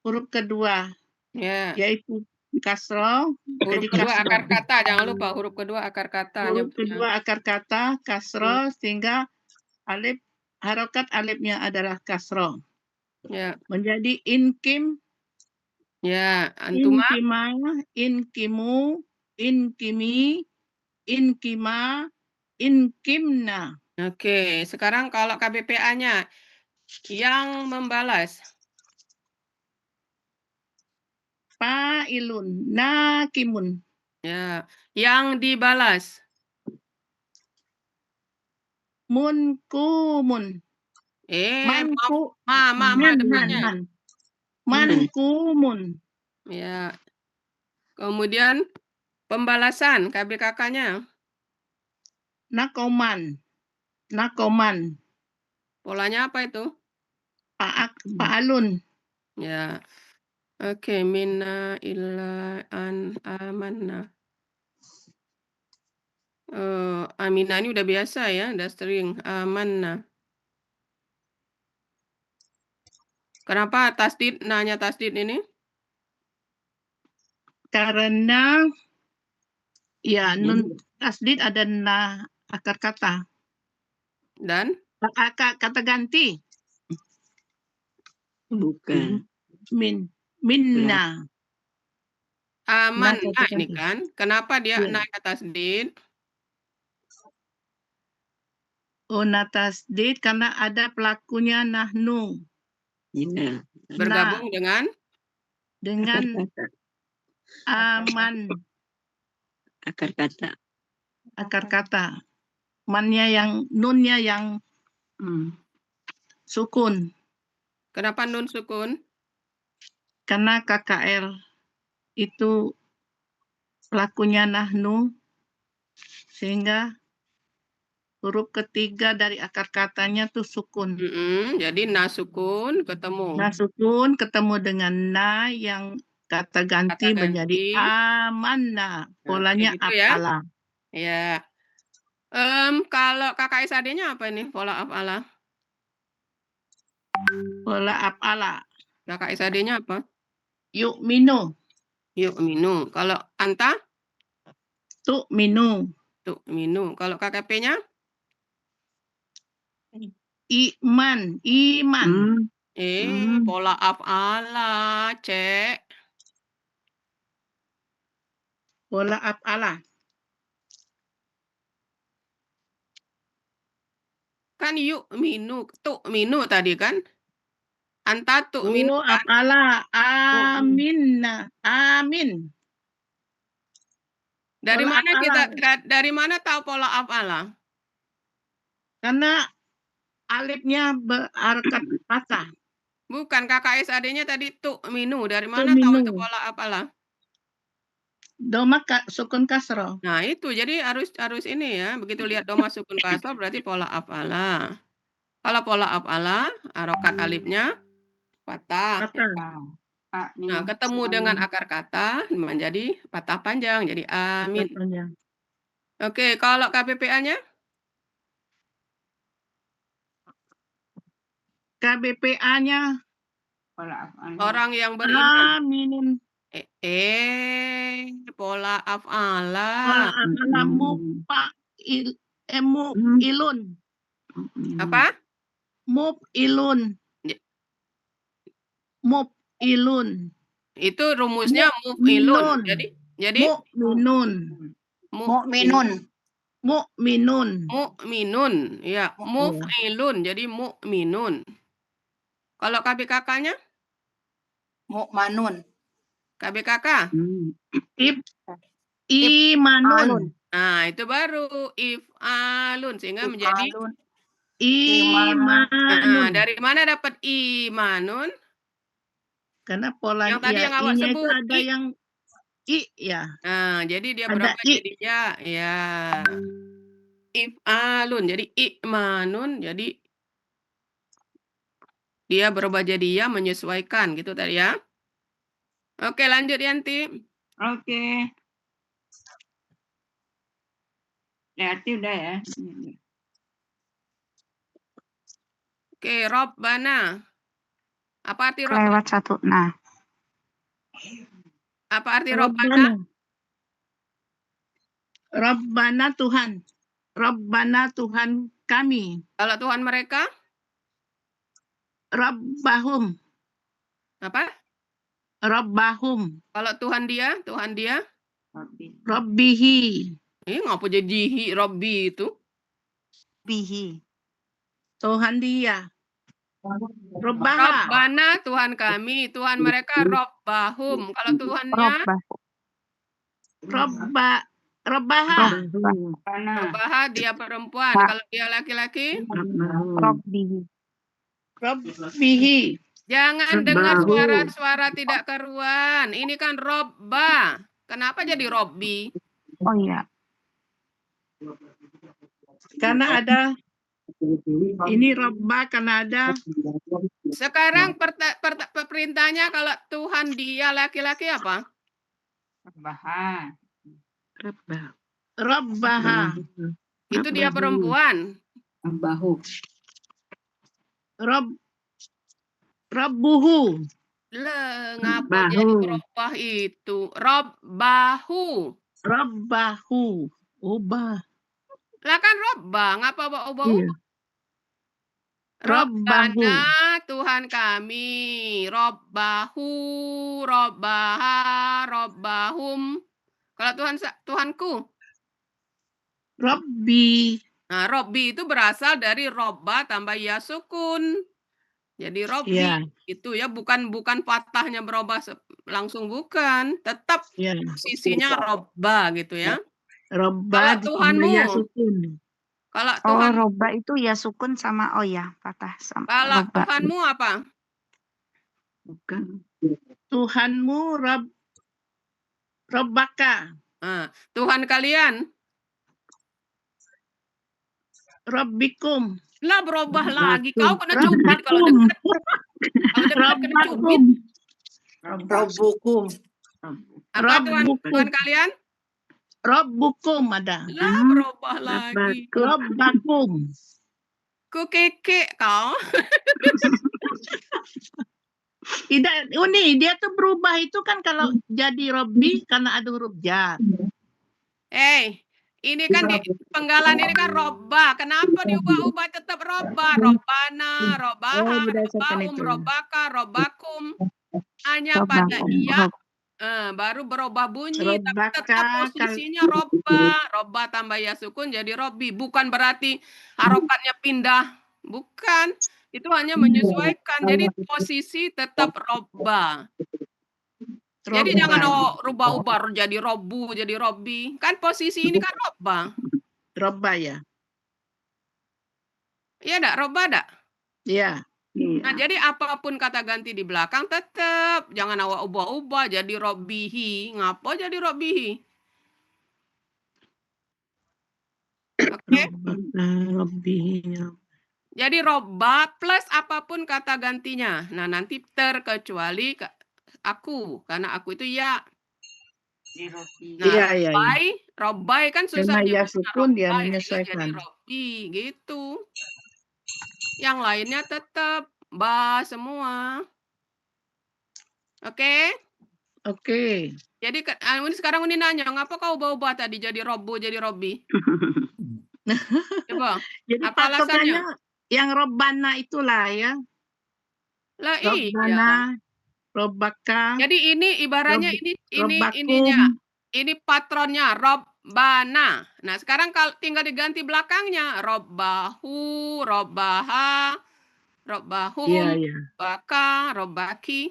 huruf kedua, Ya. yaitu kasroh. Huruf Jadi kedua kasroh. akar kata, jangan lupa huruf kedua akar kata. Huruf kedua akar kata kasroh, sehingga alif harokat alifnya adalah kasroh. Ya. Menjadi inkim, Ya, antuma. inkima, inkimu, inkimi, inkima, inkimna. Oke, sekarang kalau KBPA-nya yang membalas. Fa'ilun, nakimun. Ya, yang dibalas. Munkumun. depannya. Mankumun. Ya. Kemudian pembalasan KBKK-nya. Nakoman. Polanya apa itu? Fa'alun. Ya. Oke, minna illa an amanna. Aminah ini udah biasa ya, udah sering. Amanna. Kenapa tasdid, nanya tasdid ini? Karena ya nun tasdid ada akar kata. Dan? Kata ganti. Bukan. Minna. Amanna ini kan. Kenapa dia nanya tasdid? Tasdid karena ada pelakunya nahnu. Bergabung dengan aman. Akar kata. Mannya yang nunnya yang sukun. Kenapa nun sukun? Karena KKL itu pelakunya nahnu, sehingga huruf ketiga dari akar katanya tuh sukun. Jadi nasukun ketemu. Nasukun ketemu dengan na yang kata ganti menjadi amanna. Polanya gitu ya. af'ala. Ya. Kalau kakak SAD-nya apa ini pola af'ala? Pola af'ala. Kakak SAD-nya apa? Yu'minu. Kalau anta? Tu'minu. Kalau KKP-nya? Iman. Pola af'ala, Cek. Pola af'ala. Kan tu'minu tadi kan? Anta tu'minu kan? Af'ala. Aminna. Amin. Dari mana tahu pola af'ala? Karena alifnya berharakat patah. Bukan, kakak SAD-nya tadi tu'minu. Dari mana tahu itu pola af'ala? Doma sukun kasroh. Nah, itu jadi harus ini ya. Begitu lihat doma sukun kasroh berarti pola af'ala. Kalau pola af'ala, harokat alifnya patah. Nah, ketemu dengan akar kata menjadi patah panjang, jadi amin. Panjang. Oke, kalau KBPA-nya? KBPA-nya Orang yang beriman. aminin. Pola af'ala. Pola af'ala ilun. Apa? Ilun. Ya. Ilun. Itu rumusnya muf'ilun. Jadi Mu'minun. Mu'minun. Ya, muf'ilun. Jadi mu'minun. Kalau KBKK-nya? Mu'manun. KBKK? Imanun. Nah, itu baru if'alun sehingga menjadi Imanun. Nah, dari mana dapat imanun? Karena pola Yang tadi yang awak i-nya itu sebut, ada yang i ya. Nah, jadi dia Ada berubah i. jadinya ya if'alun. Jadi imanun, jadi dia berubah jadi ya menyesuaikan gitu tadi ya. Oke, lanjut Yanti. Oke. Berarti udah ya. Oke, Robbana. Apa arti Robbana? Kelewat satu. Nah, Apa arti Robbana? Robbana Tuhan. Robbana Tuhan kami. Kalau Tuhan mereka? Rabbahum. Apa? Rabbahum. Kalau Tuhan dia? Rabbihi. Ngapa jadi Robbi itu? bihi. Tuhan dia. Robbaha. Robbana Tuhan kami, Tuhan mereka Robbahum. Kalau Tuhannya? Robbaha. Robbaha dia perempuan. Kalau dia laki-laki? Rabbihi. Jangan dengar suara-suara tidak karuan. Ini kan Robba. Kenapa jadi Robbi? Oh iya. Karena ada ini Robba karena ada. Sekarang perintahnya kalau Tuhan dia laki-laki apa? Rabbaha. Itu dia perempuan. Rabbuhu. Ngapa jadi berubah itu? Robbahu. Ubah. Lah kan Robba, ngapa ubah? Iya. Robbana Tuhan kami, Robbahu, Robbaha, Robbahum. Kalau Tuhanku? Robbi. Nah, Robbi itu berasal dari Robba tambah ya sukun. Jadi Robbi itu ya bukan patahnya berubah langsung bukan, tetap posisinya Robba gitu ya. Robba Tuhanmu ya sukun. Kalau Tuhan Robba itu ya sukun sama patah sama. Kalau robba. Tuhanmu apa? Bukan. Tuhanmu Robbaka. Tuhan kalian? Rabbikum. Lah berubah lagi. Kau kena cubit kalau dekat. Kalau dekat kena cubit. Rabbukum. Apa Tuhan kalian? Rabbukum ada. Lah berubah lagi. Rabbakum. Ku keke kau. Tidak, dia tuh berubah itu kan kalau jadi Robbi karena ada huruf jar. Ini kan di penggalan ini kan Robba. Kenapa diubah-ubah tetap Robba? Robbana, Robbaha, Robbahum, Robbaka, Robbakum. Hanya pada iya baru berubah bunyi, tapi tetap posisinya Robba tambah ya sukun jadi Robbi. Bukan berarti harokatnya pindah, bukan. Itu hanya menyesuaikan. Jadi posisi tetap Robba. Jadi jangan rubah-ubah jadi Robbu, jadi Robbi. Kan posisi ini kan Robba. Robba ya. Iya enggak? Robba enggak? Iya. Nah, jadi apapun kata ganti di belakang tetap jangan awak ubah-ubah jadi Robbihi. Ngapa jadi Robbihi? Oke? Robbihi. Jadi Robba plus apapun kata gantinya. Nah, nanti terkecuali aku, karena aku itu ya. Di Robi. Nah, Iya, iya, iya. Robai kan susah Karena ya nyebutnya sukun dia Robai, dia jadi menyesuaikan. Robi, gitu. Yang lainnya tetap ba semua. Oke? Oke. Jadi sekarang ini nanya, ngapa kau ubah-ubah tadi jadi Robo, jadi Robi? Coba, Jadi apa alasannya? patokannya yang Robbana itulah ya. Lah iya. Robbana, Robbaka, Jadi ini ibaratnya ininya, Robbakum. ini patronnya Robbana. Nah, sekarang kalau tinggal diganti belakangnya Robbahu, Robbaha, Robbahum, Iya, iya. Robbaka, Robbaki.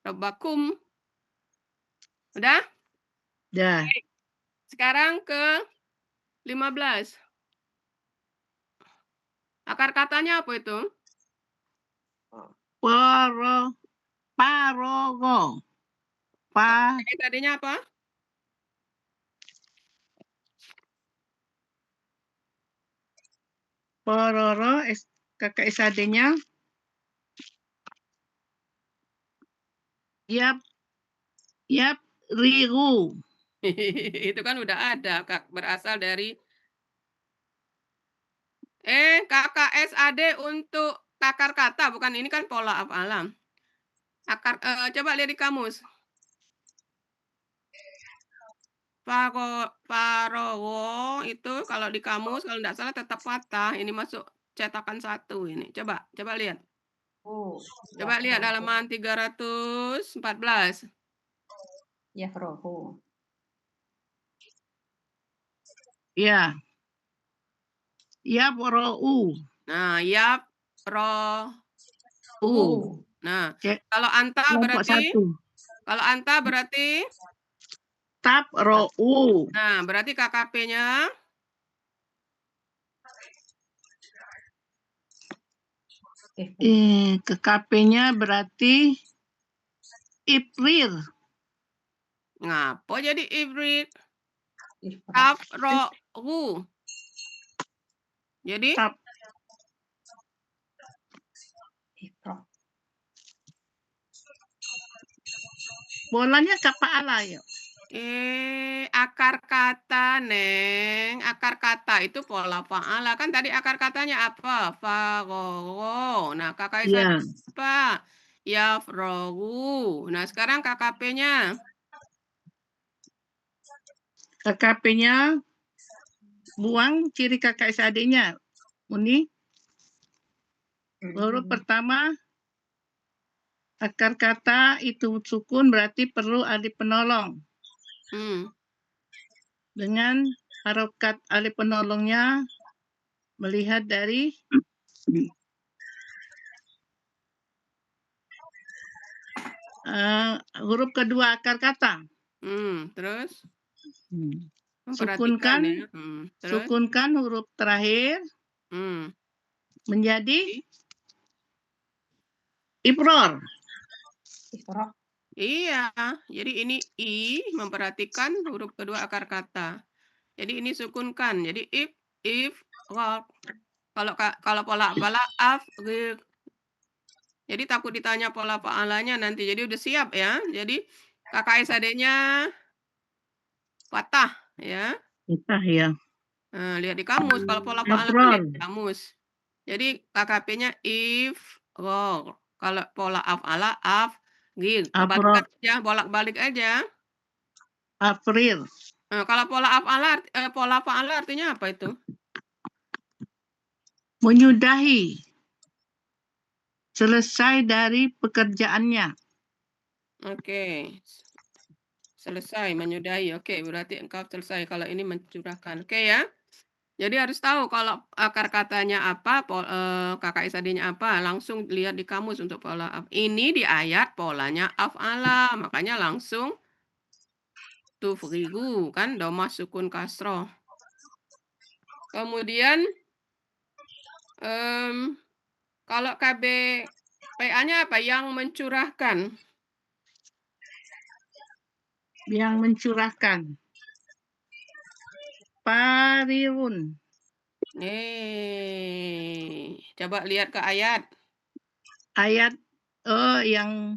Robbakum. Udah? Dah. Sekarang ke 15. Akar katanya apa itu? Parogo. Tadinya apa? Pororo, kakak SAD-nya. Yap, riru. Itu kan udah ada, Kak, berasal dari KKSAD untuk takar kata, bukan ini kan pola alam. Akar coba lihat di kamus. Parowo itu kalau di kamus kalau enggak salah tetap patah, ini masuk cetakan 1 ini. Coba lihat. Coba lihat halaman 314. Yafrohu. Ya. Yaprou. Nah, yaprou. Nah, kalau anta berarti taprou. Nah, berarti KKP-nya KKP-nya berarti Iprir. Ngapa jadi ibrit? Tafrohu. Jadi bolanya kepala ya. Akar kata, Neng. Akar kata itu pola fa'ala. Kan tadi akar katanya apa? Farogo. Nah, kakak apa? Yafrogu. Nah, sekarang KKP-nya. KKP-nya buang ciri kakak SAD-nya. Uni. Huruf pertama akar kata itu sukun berarti perlu alif penolong. Dengan harokat alif penolongnya melihat dari huruf kedua akar kata. Terus? Sukunkan, ya. sukunkan huruf terakhir menjadi ipror. Iya, jadi ini i memperhatikan huruf kedua akar kata. Jadi ini sukunkan. Jadi if rock. Kalau pola af jadi takut ditanya pola fa'alanya nanti. Jadi udah siap ya. Jadi KKSAD-nya patah ya. Patah ya. Nah, lihat di kamus. Kalau pola fa'ala kan lihat di kamus. Jadi KKP-nya if rock. Kalau pola af'ala af bolak-balik aja. April. Nah, kalau pola fa'ala artinya apa itu? Menyudahi. Selesai dari pekerjaannya. Oke. Selesai menyudahi. Oke, berarti engkau selesai kalau ini mencurahkan. Oke ya. Jadi harus tahu kalau akar katanya apa, KKSAD-nya apa, langsung lihat di kamus untuk pola ini di ayat polanya af'ala, makanya langsung tufrigu kan domah sukun kasroh. Kemudian kalau KBPA-nya apa? Yang mencurahkan. Yang mencurahkan. Parirun. Coba lihat ke ayat. Ayat yang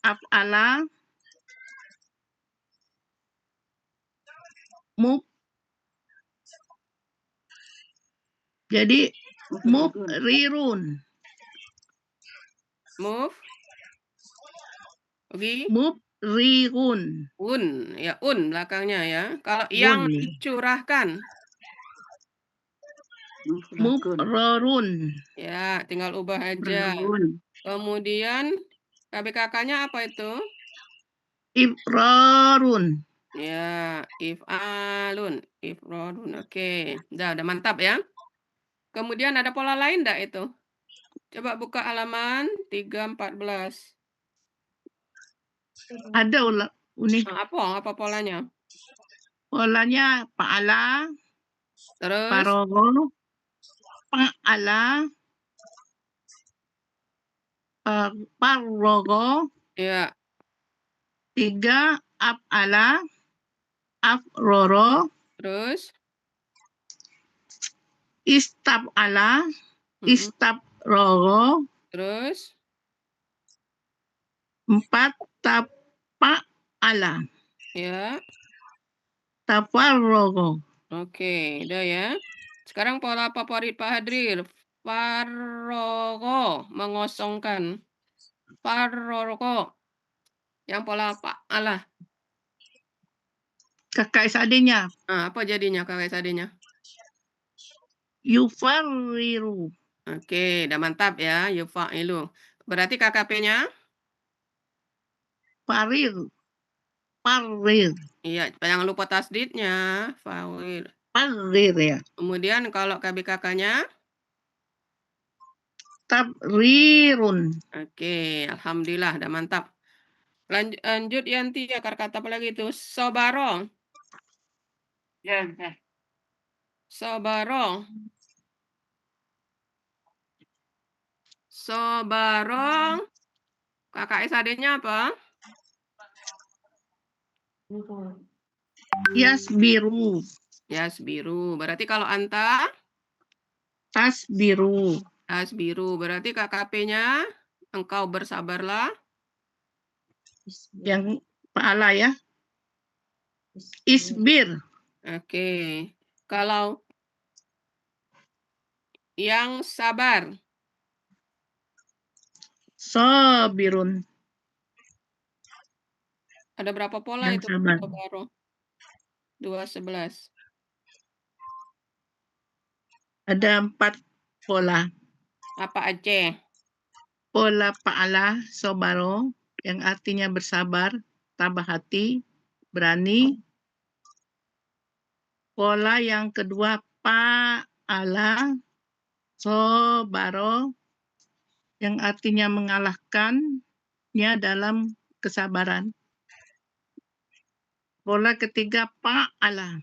af'ala mub. Jadi mubrirun. Mubrirun. Ya, belakangnya ya. Kalau yang dicurahkan. Mubrorun. Ya, tinggal ubah aja. Kemudian KBKK-nya apa itu? Ifrarun. Ya, if'alun. Ifrarun. Oke, udah mantap ya. Kemudian ada pola lain enggak itu? Coba buka halaman 314. Ada Uni. Apa polanya? Polanya pa'ala, Terus? parogo, pa'ala, parrogo. Ya. 3 af'ala, afroro. Terus? Istaf'ala, istafrogo. Terus? 4 tafa'ala. Ya. Tafarrogo. Oke, udah ya. Sekarang pola favorit Pak Hadrir. Farrogo, mengosongkan. Farrogo. Yang pola fa'ala. Kakak SAD-nya. Apa jadinya kakak SAD-nya? Yufarriru. Oke, udah mantap ya. Yufa'ilu. Berarti KKP-nya? Farir. Parrir. Iya, jangan lupa tasdidnya. Fawir. Parrir ya. Kemudian kalau KBKK-nya? Tabrirun. Oke, alhamdulillah, udah mantap. Lanjut Yanti, akar kata apa lagi itu? Sobaro. Ya, bentar. Sobaro. Sobaro. Kakak SAD-nya apa? Yasbiru. Yasbiru. Berarti kalau anta? Tasbiru. Tasbiru. Berarti KKP-nya? Engkau bersabarlah. Yang pa'ala ya. Isbir. Oke. Kalau yang sabar? Sabirun. Ada berapa pola Yang itu? sabar. Sobaro. 211. Ada 4 pola. Apa aja? Pola pa'ala sobaro yang artinya bersabar, tabah hati, berani. Pola yang kedua pa'ala sobaro yang artinya mengalahkannya dalam kesabaran. Pola ketiga pa'ala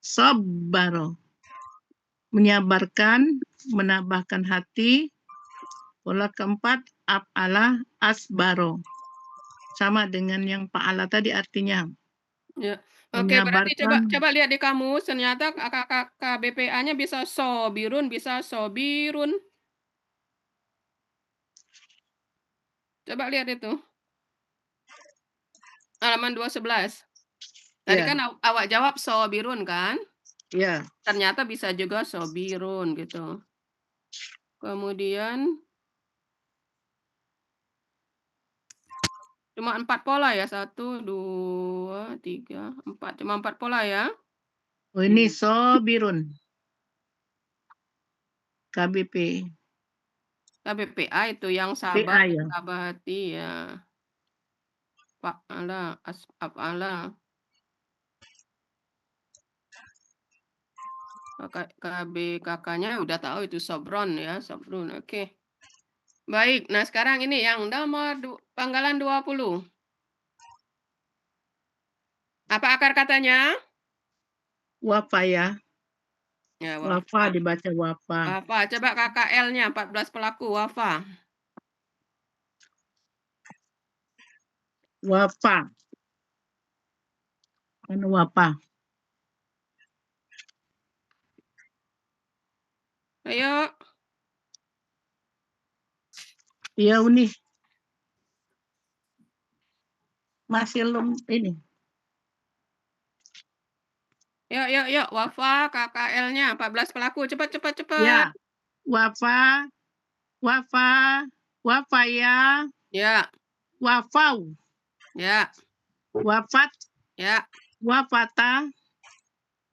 sobaro menyabarkan, menambahkan hati. Pola keempat af'ala asbaro. Sama dengan yang pa'ala tadi artinya. Ya. Oke, berarti Menyabarkan. coba lihat di kamus, ternyata KBPA-nya bisa sobirun, bisa sobirun. Coba lihat itu. Halaman 211. Tadi kan awak jawab sobirun kan? Iya. Ternyata bisa juga sobirun gitu. Kemudian cuma 4 pola ya. 1, 2, 3, 4. Cuma 4 pola ya. Oh, ini sobirun. KBP. KBPA itu yang sabar, ya. sabar hati ya. Fa'ala, af'ala. KBKK-nya udah tahu itu sobron ya, sobrun. Oke. Baik, nah sekarang ini yang nomor panggalan 20. Apa akar katanya? Wafa ya. Ya, Wafa dibaca wafa. Wafa, coba KKL-nya 14 pelaku wafa. Wafa. Kan wafa. Ayo. Iya, Uni. Masih ini. Yuk. Wafa KKL-nya 14 pelaku. Cepat. Ya. Wafa, wafaya, Ya. wafau, Ya. wafat, Ya. wafata,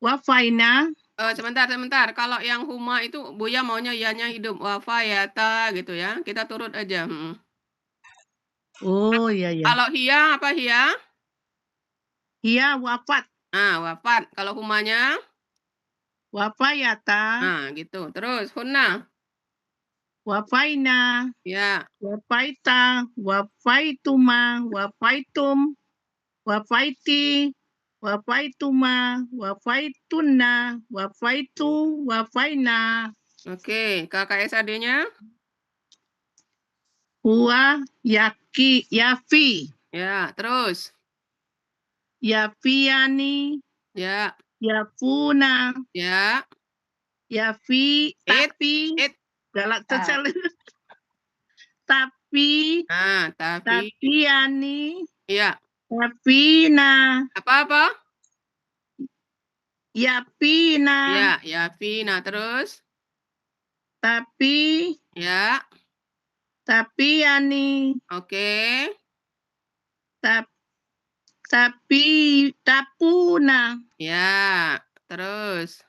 wafaina. Sebentar. Kalau yang huma itu Buya maunya ianya hidup. Wafayata gitu ya. Kita turut aja. Oh, iya. Kalau hia apa hia? Hia wafat, Wafat. Kalau humanya? wafayata, gitu. Terus hunna? wafaina, Ya. wafaita, wafaituma, wafaitum, wafaiti, wafaituma, wafaitunna, wafaitu, wafaina. Oke. KKSAD-nya? Huwa, yafi, Ya. Terus? yafiani, Ya. yafuna, Ya. yafi, tapi, galak Ah. tapi, Tapi. tapiani, Iya. yapina, Apa? yapina, Ya. Yafina. Terus? tapi, Ya. tapiani, Oke. tapi, tapuna, Ya. Terus?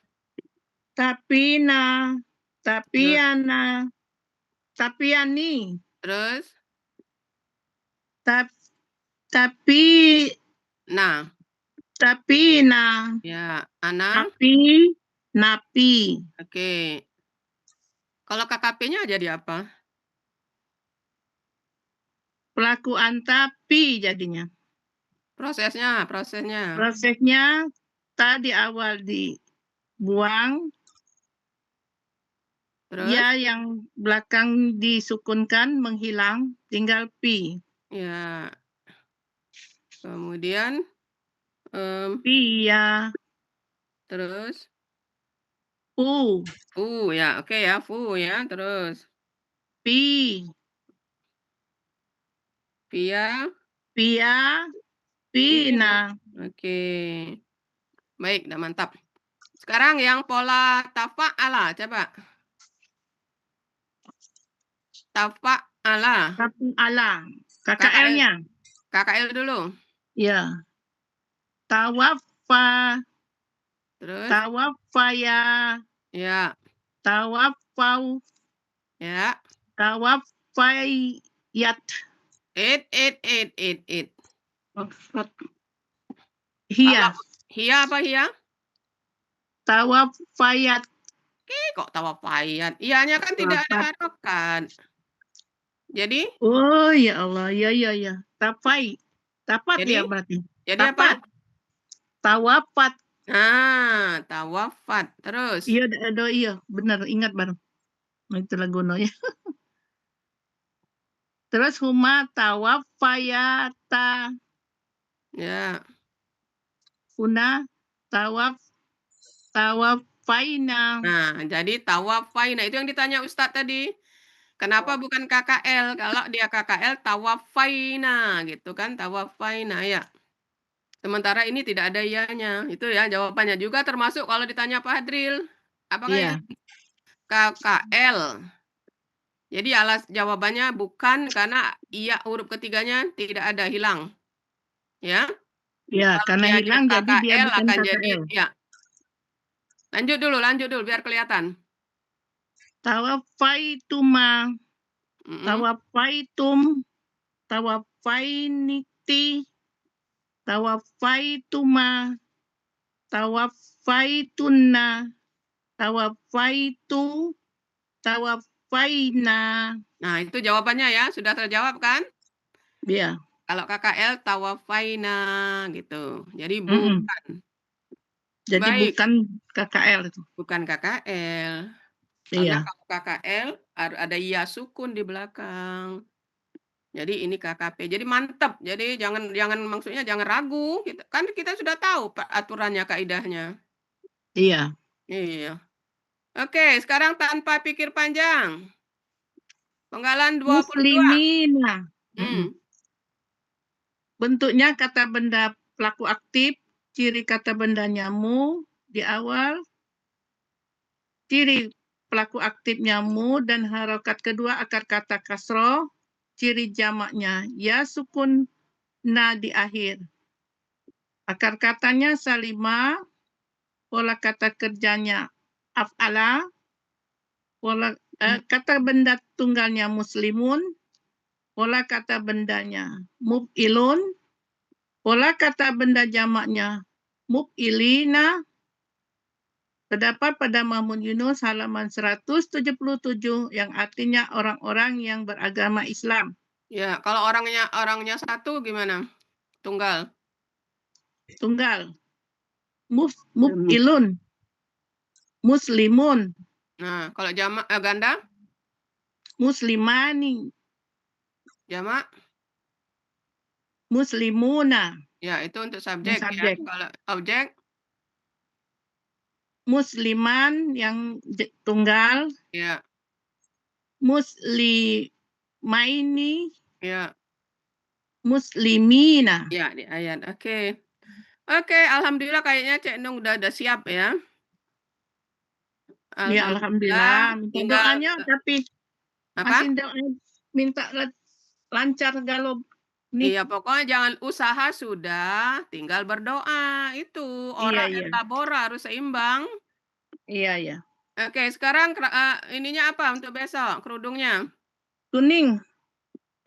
tapina, tapiana, tapiani, Terus? tapi, Nah. tapina, Ya. Ana? tapi, napi. Oke. Kalau KKP-nya jadi apa? Pelakuan tapi jadinya. Prosesnya. Prosesnya tadi awal dibuang, Terus? ya yang belakang disukunkan menghilang, tinggal pi. Ya. Kemudian? Pia. Terus? Fu. Fu ya. Oke ya. Fu ya. Terus? Pi. Pia. Pina. Oke. Baik, udah mantap. Sekarang yang pola tafa'ala, coba. Tafa'ala. Tafa'ala. KKL-nya. KKL dulu. Ya. Tawaffa. Terus? Tawaffaya. Ya. Tawaffau. Ya. Tawaffayat. It. Hia. Hia apa hia? Tawaffayat. Kok tawafayat? Ianya kan tidak ada harokat. Jadi? Oh ya Allah, ya. Tapat ya berarti. Jadi tapat. Apa? Tawafat. Tawafat. Terus? Iya, benar, ingat baru. Itu lagunya. Terus huma tawafayata. Ya. Una tawafaina. Jadi tawafaina itu yang ditanya Ustadz tadi. Kenapa bukan KKL? Kalau dia KKL tawafaina gitu kan, tawafaina ya. Sementara ini tidak ada ianya. Itu ya jawabannya juga termasuk kalau ditanya Pak Hadril. Apakah ini KKL? Jadi jawabannya bukan karena iya huruf ketiganya tidak ada, hilang. Ya. Ya, karena hilang jadi dia bukan akan KKL. jadi ya. Lanjut dulu biar kelihatan. Tawafaituma. Tawafaitum. Tawafainiti. Tawafaituma. Tawafaitunna. Tawafaitu. Tawafaina. Nah, itu jawabannya ya, sudah terjawab kan? Iya. Kalau KKL tawafaina gitu. Jadi bukan. Jadi bukan KKL itu. Bukan KKL. Karena kalau KKL ada ya sukun di belakang. Jadi ini KKP. Jadi mantap. Jadi jangan maksudnya jangan ragu. Kan kita sudah tahu aturannya, kaidahnya. Iya. Iya. Oke, sekarang tanpa pikir panjang. Penggalan 22. Muslimina. Hmm. Bentuknya kata benda pelaku aktif, ciri kata bendanya mu di awal, ciri pelaku aktifnya mu dan harokat kedua akar kata kasroh, ciri jamaknya ya sukun na di akhir. Akar katanya salimah, pola kata kerjanya af'ala, kata benda tunggalnya muslimun, pola kata bendanya mub'ilun, pola kata benda jamaknya mub'ilina. Terdapat pada Mahmud Yunus halaman 177 yang artinya orang-orang yang beragama Islam. Ya, kalau orangnya satu gimana? Tunggal. Tunggal. Mub'ilun. Muslimun. Nah, kalau jamak ganda? Muslimani. Jamak? Muslimuna. Ya, itu untuk subjek. Subjek. Ya. Kalau objek? Musliman yang tunggal. Ya. Muslimaini. Ya. Muslimina. Ya, di ayat. Oke. Oke, alhamdulillah kayaknya Cek Nung udah siap ya. Ya, alhamdulillah. Minta Tinggal doanya tapi apa? masih doa, minta lancar galau. Iya, pokoknya jangan usaha sudah, tinggal berdoa. Itu orang Iya. tabora harus seimbang. Iya. Oke, sekarang ininya apa untuk besok? Kerudungnya? Kuning.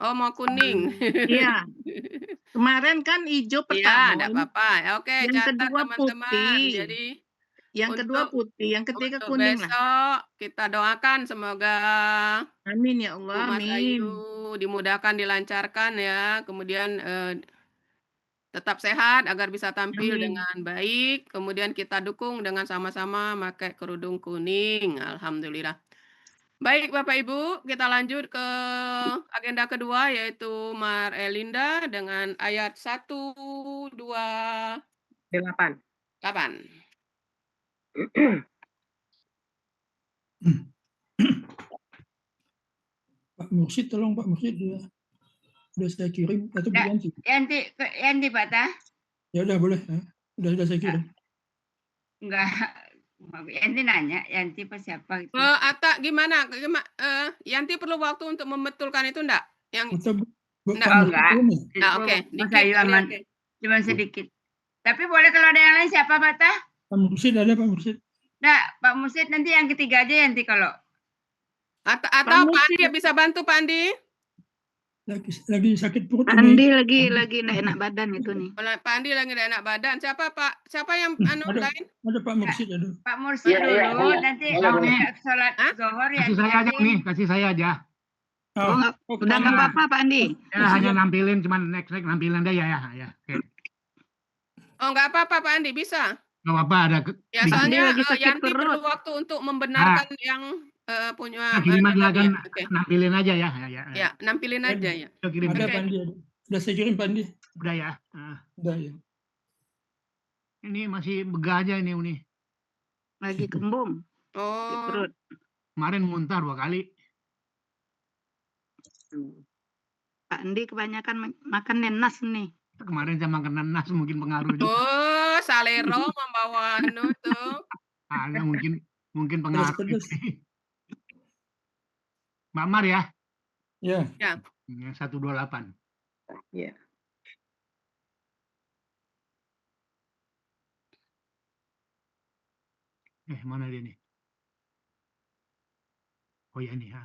Oh, mau kuning. Iya. Kemarin kan hijau Iya, pertama. enggak apa-apa. Oke, Yang catat kedua teman-teman. putih. Jadi Yang kedua putih, yang ketiga untuk kuning lah. besok kita doakan semoga Amin ya Allah, Mas amin. Ayu dimudahkan, dilancarkan ya. Kemudian tetap sehat agar bisa tampil Amin. dengan baik. Kemudian kita dukung dengan sama-sama pakai kerudung kuning. Alhamdulillah. Baik Bapak Ibu, kita lanjut ke agenda kedua yaitu Mar Elinda dengan ayat 1, 2, 8. Pak Mursyid, tolong Pak Mursyid, udah saya kirim atau Bu Yanti? Yanti Pak Tah? Ya udah boleh, udah saya kirim. Enggak, Yanti nanya, Yanti apa siapa gitu? Atta gimana? Yanti perlu waktu untuk membetulkan itu enggak? Yang enggak. Nah, oke. Mas Ayu aman. Cuma sedikit. Tapi boleh kalau ada yang lain siapa Pak Tah? Pak Mursyid ada Pak Mursyid. Nah, Pak Mursyid nanti yang ketiga aja Yanti kalau. Atau Pak Andi bisa bantu Pak Andi? Lagi sakit perut. Andi lagi enggak enak badan itu nih. Pak Andi lagi enggak enak badan. Siapa yang lain? Ada Pak Mursyid ada. Pak Mursyid dulu nanti sholat zuhur ya. Kasih saya aja. Udah nggak apa-apa Pak Andi. Ya, hanya nampilin, cuman next nampilin aja ya. Oke. Oh, nggak apa-apa Pak Andi, bisa. Nggak apa-apa, ada. Ya, soalnya Yanti perlu waktu untuk membenarkan yang punya. Kiriman akan nampilin aja ya. Ya, nampilin aja ya. Ada Pak Andi, udah saya kirim Pak Andi. Udah ya. Udah ya. Ini masih begah aja ini Uni. Lagi kembung. Oh. Perut. Kemarin muntah 2 kali. Pak Andi kebanyakan makan nenas nih. Kemarin saya makan nanas mungkin pengaruh juga. Oh, Salero membawa tuh. Ada mungkin pengaruh. Mbak Mar ya? Ya. 128. Iya. Mana dia nih? Oh ya nih,